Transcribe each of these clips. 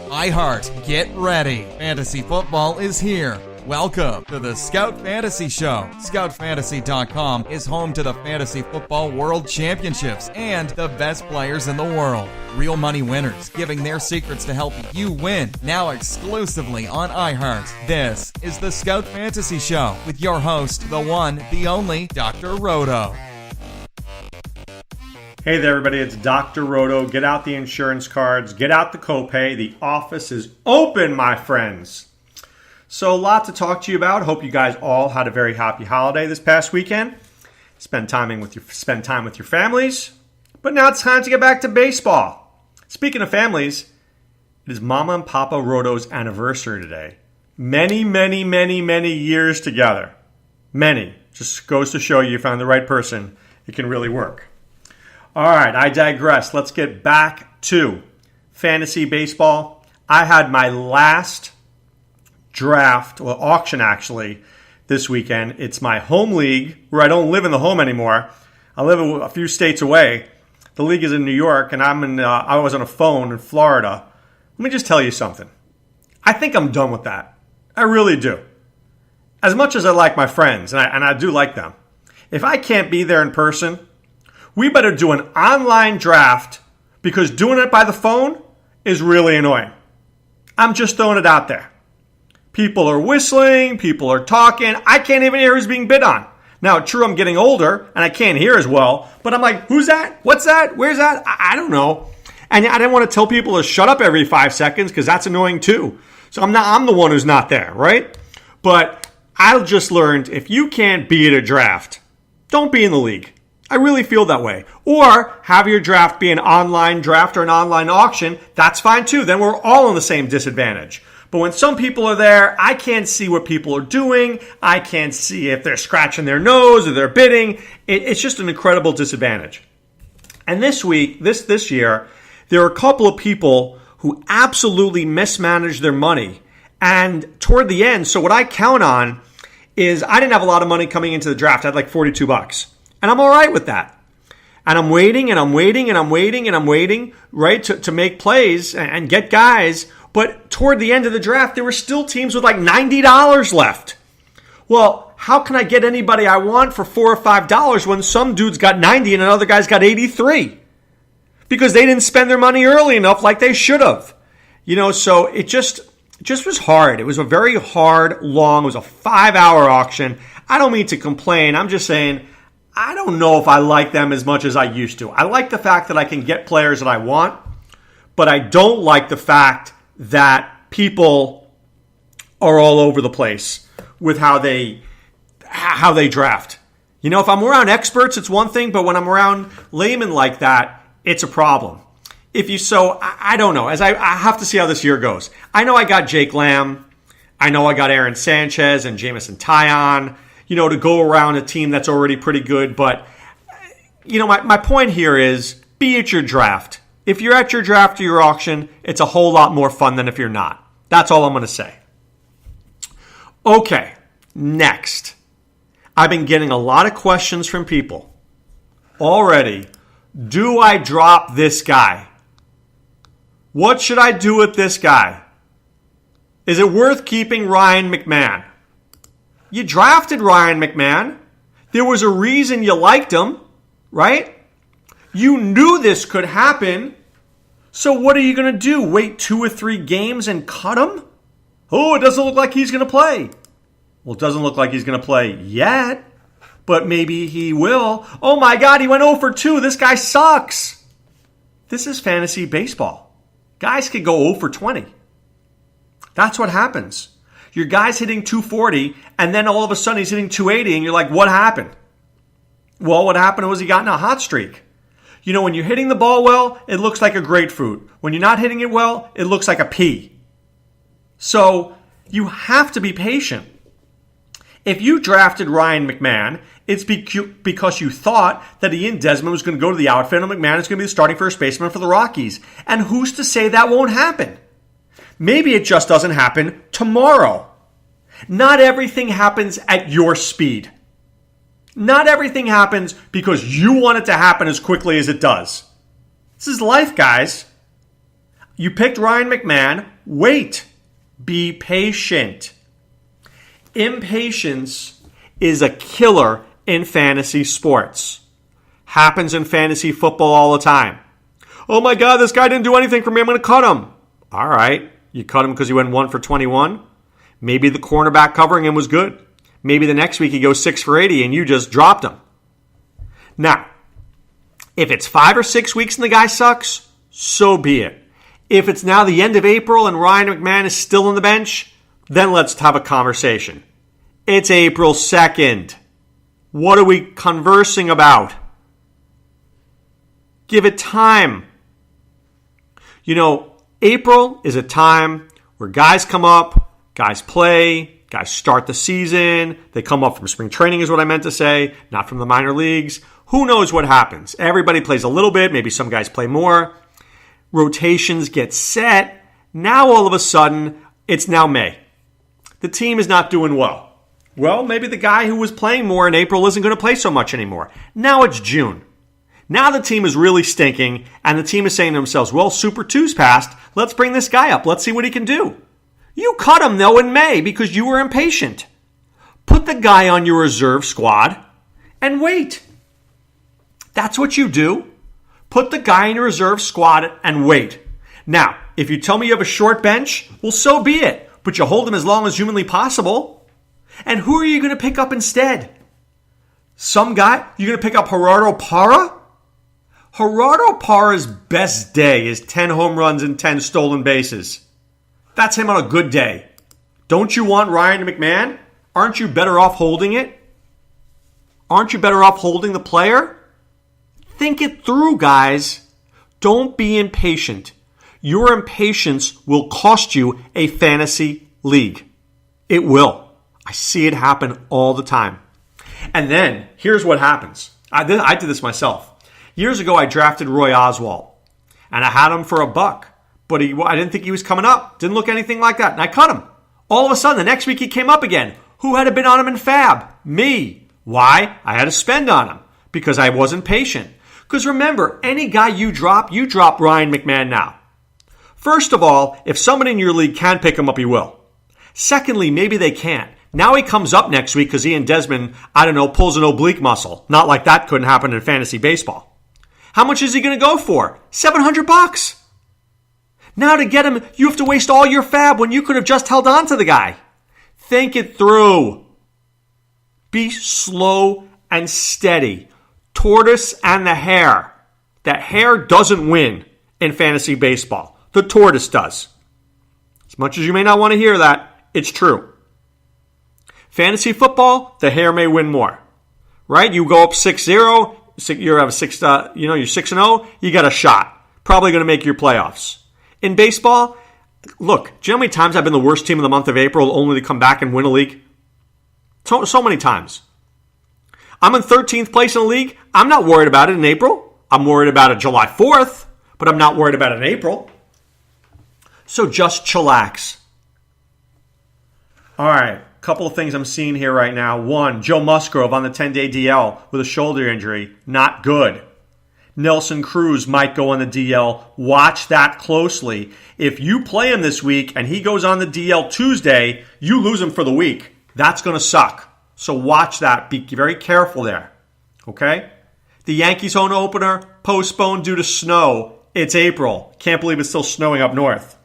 iHeart, get ready. Fantasy football is here. Welcome to the Scout Fantasy Show. ScoutFantasy.com is home to the Fantasy Football World Championships and the best players in the world. Real money winners giving their secrets to help you win. Now exclusively on iHeart. This is the Scout Fantasy Show with your host, the one, the only, Dr. Roto. Hey there, everybody. It's Dr. Roto. Get out the insurance cards. Get out the copay. The office is open, my friends. So a lot to talk to you about. Hope you guys all had a very happy holiday this past weekend. Spend time with your families. But now it's time to get back to baseball. Speaking of families, it is Mama and Papa Roto's anniversary today. Many, many, many, many years together. Many. Just goes to show you found the right person. It can really work. All right, I digress. Let's get back to fantasy baseball. I had my last draft, or auction actually, this weekend. It's my home league where I don't live in the home anymore. I live a few states away. The league is in New York, and I was on a phone in Florida. Let me just tell you something. I think I'm done with that. I really do. As much as I like my friends, and I do like them, if I can't be there in person, we better do an online draft, because doing it by the phone is really annoying. I'm just throwing it out there. People are whistling, people are talking. I can't even hear who's being bid on. Now, true, I'm getting older and I can't hear as well, but I'm like, who's that? What's that? Where's that? I don't know. And I didn't want to tell people to shut up every 5 seconds because that's annoying too. So I'm the one who's not there, right? But I just learned if you can't be at a draft, don't be in the league. I really feel that way. Or have your draft be an online draft or an online auction. That's fine too. Then we're all in the same disadvantage. But when some people are there, I can't see what people are doing. I can't see if they're scratching their nose or they're bidding. It's just an incredible disadvantage. And this year, there are a couple of people who absolutely mismanaged their money. And toward the end, so what I count on is I didn't have a lot of money coming into the draft. I had like $42. And I'm all right with that. And I'm waiting, right, to make plays and get guys. But toward the end of the draft, there were still teams with like $90 left. Well, how can I get anybody I want for $4 or $5 when some dude's got 90 and another guy's got 83? Because they didn't spend their money early enough like they should have. So it just was hard. It was a very hard, long, it was a 5-hour auction. I don't mean to complain. I'm just saying, I don't know if I like them as much as I used to. I like the fact that I can get players that I want, but I don't like the fact that people are all over the place with how they draft. If I'm around experts, it's one thing, but when I'm around laymen like that, it's a problem. I don't know. I have to see how this year goes. I know I got Jake Lamb. I know I got Aaron Sanchez and Jamison Tyon, to go around a team that's already pretty good. But, my point here is be at your draft. If you're at your draft or your auction, it's a whole lot more fun than if you're not. That's all I'm going to say. Okay, next. I've been getting a lot of questions from people already. Do I drop this guy? What should I do with this guy? Is it worth keeping Ryan McMahon? You drafted Ryan McMahon. There was a reason you liked him, right? You knew this could happen. So what are you going to do? Wait 2 or 3 games and cut him? Oh, it doesn't look like he's going to play. Well, it doesn't look like he's going to play yet, but maybe he will. Oh my God, he went 0 for 2. This guy sucks. This is fantasy baseball. Guys could go 0 for 20. That's what happens. Your guy's hitting 240, and then all of a sudden he's hitting 280, and you're like, what happened? Well, what happened was he got in a hot streak. When you're hitting the ball well, it looks like a grapefruit. When you're not hitting it well, it looks like a pea. So you have to be patient. If you drafted Ryan McMahon, it's because you thought that Ian Desmond was going to go to the outfield and McMahon is going to be the starting first baseman for the Rockies. And who's to say that won't happen? Maybe it just doesn't happen tomorrow. Not everything happens at your speed. Not everything happens because you want it to happen as quickly as it does. This is life, guys. You picked Ryan McMahon. Wait. Be patient. Impatience is a killer in fantasy sports. Happens in fantasy football all the time. Oh my God, this guy didn't do anything for me. I'm going to cut him. All right. You cut him because he went 1 for 21. Maybe the cornerback covering him was good. Maybe the next week he goes 6 for 80 and you just dropped him. Now, if it's 5 or 6 weeks and the guy sucks, so be it. If it's now the end of April and Ryan McMahon is still on the bench, then let's have a conversation. It's April 2nd. What are we conversing about? Give it time. You know, April is a time where guys come up, guys play, guys start the season. They come up from spring training is what I meant to say, not from the minor leagues. Who knows what happens? Everybody plays a little bit. Maybe some guys play more. Rotations get set. Now all of a sudden, it's now May. The team is not doing well. Well, maybe the guy who was playing more in April isn't going to play so much anymore. Now it's June. Now the team is really stinking, and the team is saying to themselves, well, Super 2's passed. Let's bring this guy up. Let's see what he can do. You cut him, though, in May because you were impatient. Put the guy on your reserve squad and wait. That's what you do. Put the guy in your reserve squad and wait. Now, if you tell me you have a short bench, well, so be it. But you hold him as long as humanly possible. And who are you going to pick up instead? Some guy? You're going to pick up Gerardo Parra? Gerardo Parra's best day is 10 home runs and 10 stolen bases. That's him on a good day. Don't you want Ryan McMahon? Aren't you better off holding it? Aren't you better off holding the player? Think it through, guys. Don't be impatient. Your impatience will cost you a fantasy league. It will. I see it happen all the time. And then, here's what happens. I did this myself. Years ago, I drafted Roy Oswalt. And I had him for $1. But I didn't think he was coming up. Didn't look anything like that. And I cut him. All of a sudden, the next week he came up again. Who had been on him in Fab? Me. Why? I had to spend on him. Because I wasn't patient. Because remember, any guy you drop Ryan McMahon now. First of all, if somebody in your league can pick him up, he will. Secondly, maybe they can't. Now he comes up next week because Ian Desmond, pulls an oblique muscle. Not like that couldn't happen in fantasy baseball. How much is he going to go for? $700. Now to get him, you have to waste all your fab when you could have just held on to the guy. Think it through. Be slow and steady. Tortoise and the hare. The hare doesn't win in fantasy baseball. The tortoise does. As much as you may not want to hear that, it's true. Fantasy football, the hare may win more. Right? You go up 6-0, you're 6-0, you got a shot. Probably going to make your playoffs. In baseball, look, do you know how many times I've been the worst team in the month of April only to come back and win a league? So many times. I'm in 13th place in the league. I'm not worried about it in April. I'm worried about it July 4th, but I'm not worried about it in April. So just chillax. All right, a couple of things I'm seeing here right now. One, Joe Musgrove on the 10-day DL with a shoulder injury. Not good. Nelson Cruz might go on the DL. Watch that closely. If you play him this week and he goes on the DL Tuesday, you lose him for the week. That's going to suck. So watch that. Be very careful there. Okay? The Yankees home opener postponed due to snow. It's April. Can't believe it's still snowing up north.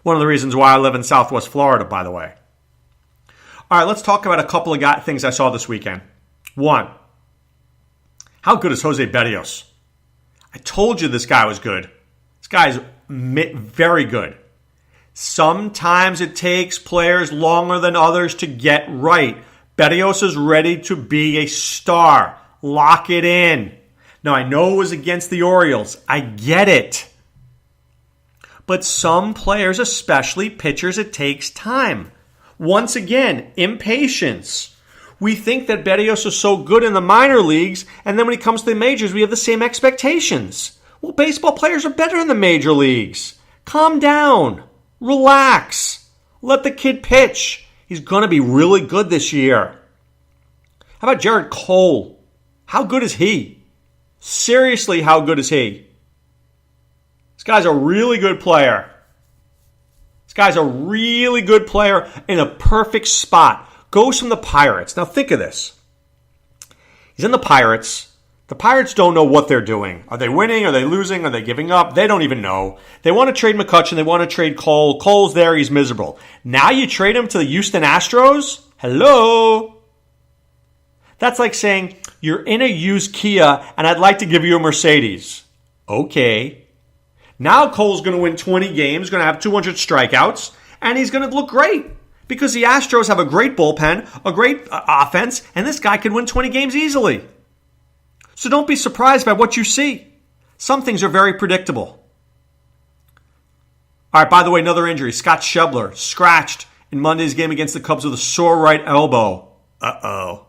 One of the reasons why I live in Southwest Florida, by the way. All right, let's talk about a couple of things I saw this weekend. One, how good is Jose Berrios? I told you this guy was good. This guy is very good. Sometimes it takes players longer than others to get right. Berrios is ready to be a star. Lock it in. Now, I know it was against the Orioles. I get it. But some players, especially pitchers, it takes time. Once again, impatience. We think that Berrios is so good in the minor leagues, and then when he comes to the majors, we have the same expectations. Well, baseball players are better in the major leagues. Calm down. Relax. Let the kid pitch. He's going to be really good this year. How about Jared Cole? How good is he? Seriously, how good is he? This guy's a really good player. This guy's a really good player in a perfect spot. Goes from the Pirates. Now think of this. He's in the Pirates. The Pirates don't know what they're doing. Are they winning? Are they losing? Are they giving up? They don't even know. They want to trade McCutchen. They want to trade Cole. Cole's there. He's miserable. Now you trade him to the Houston Astros? Hello? That's like saying, you're in a used Kia and I'd like to give you a Mercedes. Okay. Now Cole's going to win 20 games, going to have 200 strikeouts, and he's going to look great because the Astros have a great bullpen, a great offense, and this guy could win 20 games easily. So don't be surprised by what you see. Some things are very predictable. All right, by the way, another injury. Scott Schebler scratched in Monday's game against the Cubs with a sore right elbow. Uh-oh.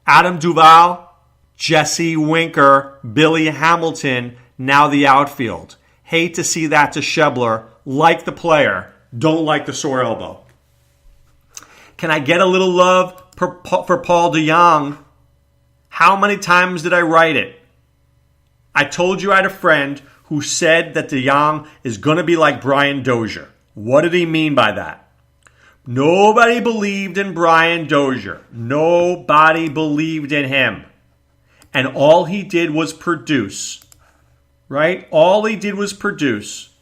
Adam Duvall, Jesse Winker, Billy Hamilton, now the outfield. Hate to see that to Schebler. Like the player. Don't like the sore elbow. Can I get a little love for Paul DeJong? How many times did I write it? I told you I had a friend who said that DeJong is going to be like Brian Dozier. What did he mean by that? Nobody believed in Brian Dozier. Nobody believed in him. And all he did was produce. Right? All he did was produce.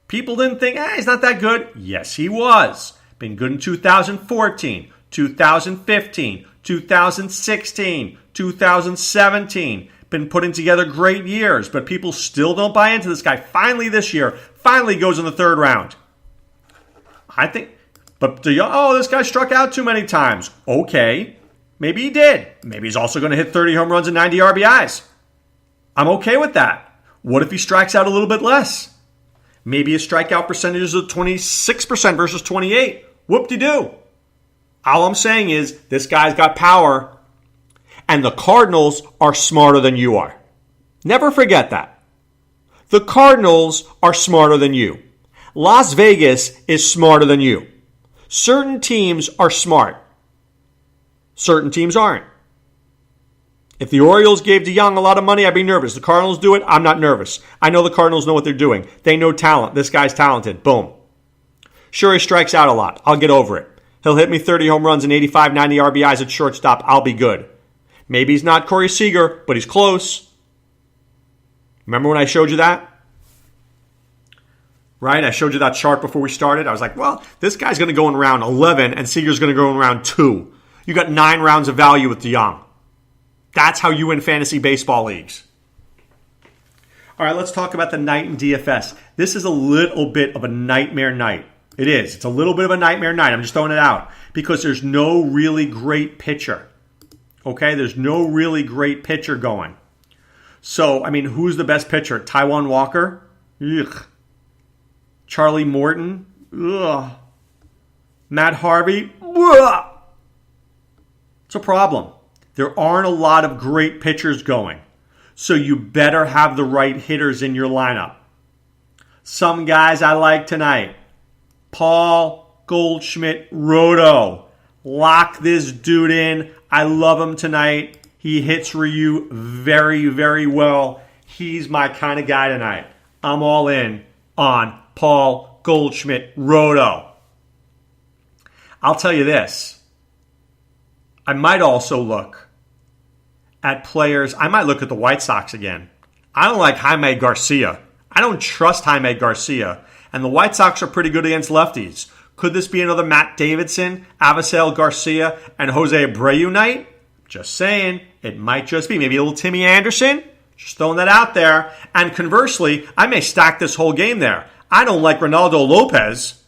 People didn't think, he's not that good. Yes, he was. Been good in 2014, 2015, 2016, 2017. Been putting together great years, but people still don't buy into this guy. Finally this year, finally goes in the third round. I think, but this guy struck out too many times. Okay, maybe he did. Maybe he's also going to hit 30 home runs and 90 RBIs. I'm okay with that. What if he strikes out a little bit less? Maybe his strikeout percentage is 26% versus 28%. Whoop-de-doo. All I'm saying is this guy's got power, and the Cardinals are smarter than you are. Never forget that. The Cardinals are smarter than you. Las Vegas is smarter than you. Certain teams are smart. Certain teams aren't. If the Orioles gave DeJong a lot of money, I'd be nervous. The Cardinals do it, I'm not nervous. I know the Cardinals know what they're doing. They know talent. This guy's talented. Boom. Sure, he strikes out a lot. I'll get over it. He'll hit me 30 home runs and 85, 90 RBIs at shortstop. I'll be good. Maybe he's not Corey Seager, but he's close. Remember when I showed you that? Right? I showed you that chart before we started. I was like, well, this guy's going to go in round 11 and Seager's going to go in round 2. You got 9 rounds of value with DeJong. That's how you win fantasy baseball leagues. All right, let's talk about the night in DFS. This is a little bit of a nightmare night. It is. It's a little bit of a nightmare night. I'm just throwing it out because there's no really great pitcher. Okay, there's no really great pitcher going. So, who's the best pitcher? Taijuan Walker? Ugh. Charlie Morton? Ugh. Matt Harvey? Ugh. It's a problem. There aren't a lot of great pitchers going. So you better have the right hitters in your lineup. Some guys I like tonight. Paul Goldschmidt Roto. Lock this dude in. I love him tonight. He hits Ryu very, very well. He's my kind of guy tonight. I'm all in on Paul Goldschmidt Roto. I'll tell you this. I might also look at players. I might look at the White Sox again. I don't like Jaime Garcia. I don't trust Jaime Garcia. And the White Sox are pretty good against lefties. Could this be another Matt Davidson, Avisail Garcia, and Jose Abreu night? Just saying. It might just be. Maybe a little Timmy Anderson. Just throwing that out there. And conversely, I may stack this whole game there. I don't like Ronaldo Lopez.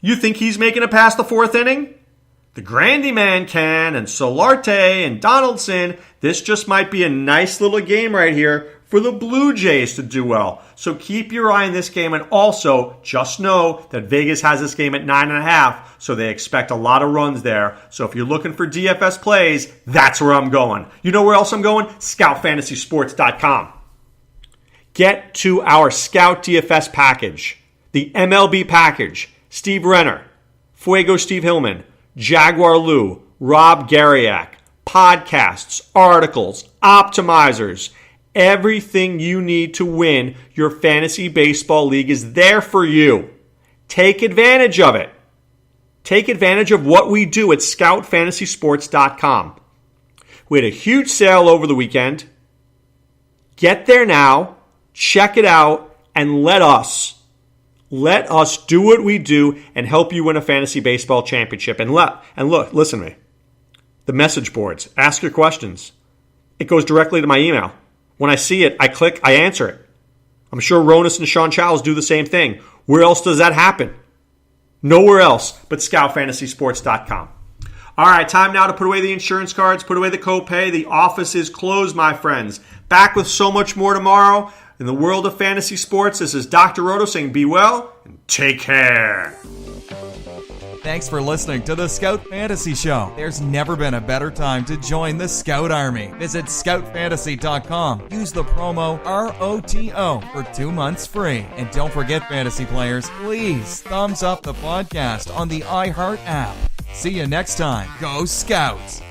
You think he's making it past the 4th inning? The Grandy Man can, and Solarte and Donaldson. This just might be a nice little game right here for the Blue Jays to do well. So keep your eye on this game, and also just know that Vegas has this game at 9.5, so they expect a lot of runs there. So if you're looking for DFS plays, that's where I'm going. You know where else I'm going? ScoutFantasySports.com. Get to our Scout DFS package, the MLB package. Steve Renner, Fuego Steve Hillman, Jaguar Lou, Rob Garriak, podcasts, articles, optimizers, Everything you need to win your fantasy baseball league is there for you. Take advantage of it. Take advantage of what we do at scoutfantasysports.com. We had a huge sale over the weekend. Get there now, check it out, and let us do what we do and help you win a fantasy baseball championship. And look, listen to me. The message boards, ask your questions. It goes directly to my email. When I see it, I click, I answer it. I'm sure Ronas and Sean Childs do the same thing. Where else does that happen? Nowhere else but scoutfantasysports.com. All right, time now to put away the insurance cards, put away the copay. The office is closed, my friends. Back with so much more tomorrow. In the world of fantasy sports, this is Dr. Roto saying be well and take care. Thanks for listening to the Scout Fantasy Show. There's never been a better time to join the Scout Army. Visit scoutfantasy.com. Use the promo ROTO for 2 months free. And don't forget, fantasy players, please thumbs up the podcast on the iHeart app. See you next time. Go Scouts!